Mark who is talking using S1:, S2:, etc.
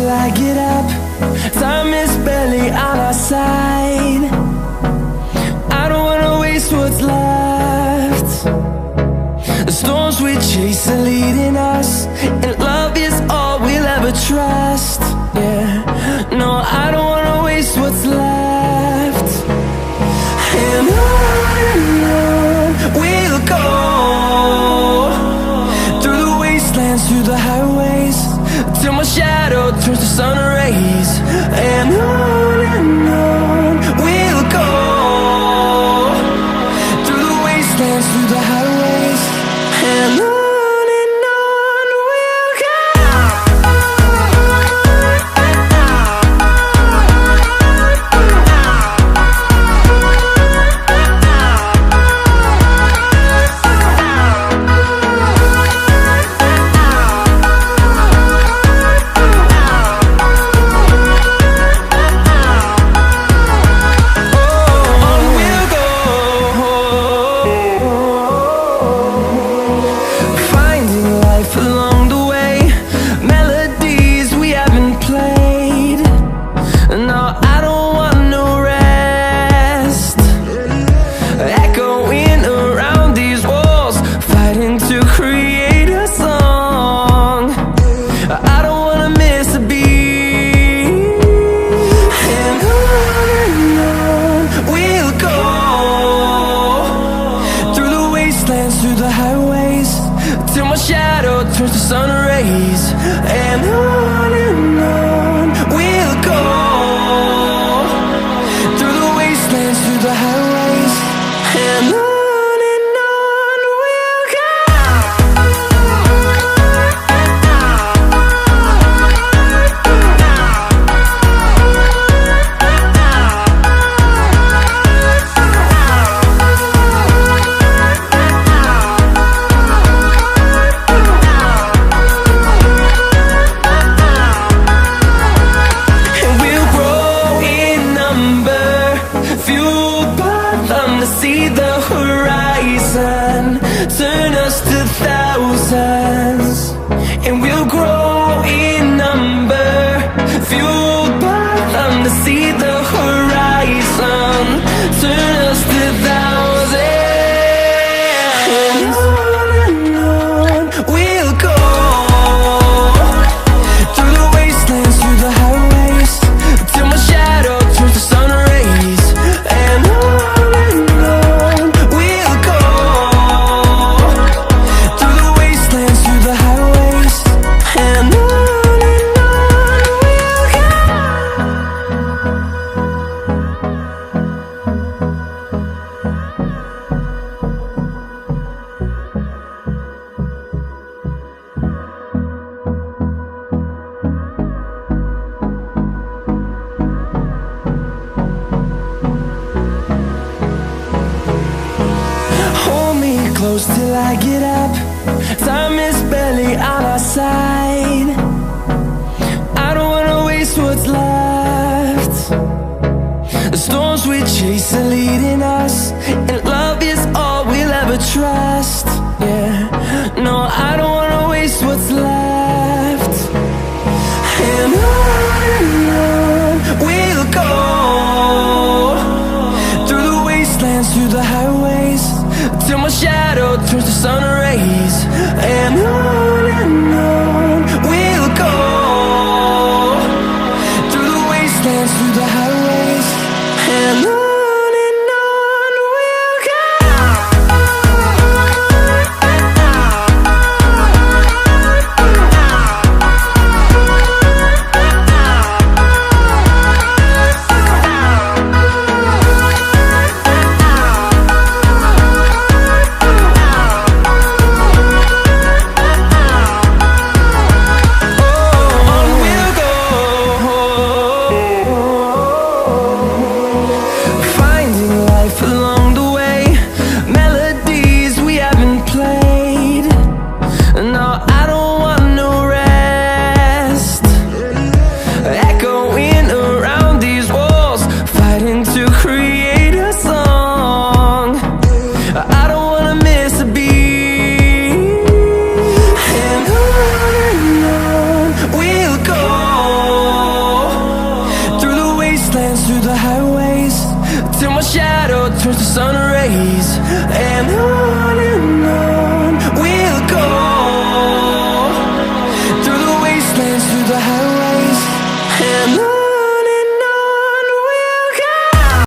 S1: till I get up. Time is barely on our side. I don't wanna waste what's left. The storms we chase are leading us, and love is all we'll ever trust. Yeah, no, I don't wanna waste what's left. And on we'll go, through the wastelands, through the highways, till my shadow turns to sun rays. And on we'll go, through the wastelands, through the highways, and on we'll go. Through the highways, till my shadow turns to sun rays. And on we'll go, through the wastelands, through the highways, and on we'll go. See the horizon turn us to thousands, and we'll grow in number, fueled by them. To see the horizon turn us to thousands, and on we'll go, through the wastelands, through the highways, till my shadow turns to sun rays. And close till I get up. Time is barely on our side. I don't wanna waste what's left. The storms we chase are leading us, and love is all we'll ever trust. Yeah, no, I don't wanna waste what's left. And on we'll go, through the wastelands, through the highways, till my shadow turns to sun rays. And on we'll go, through the wastelands, through the highways, and on shadow turns to sun rays, and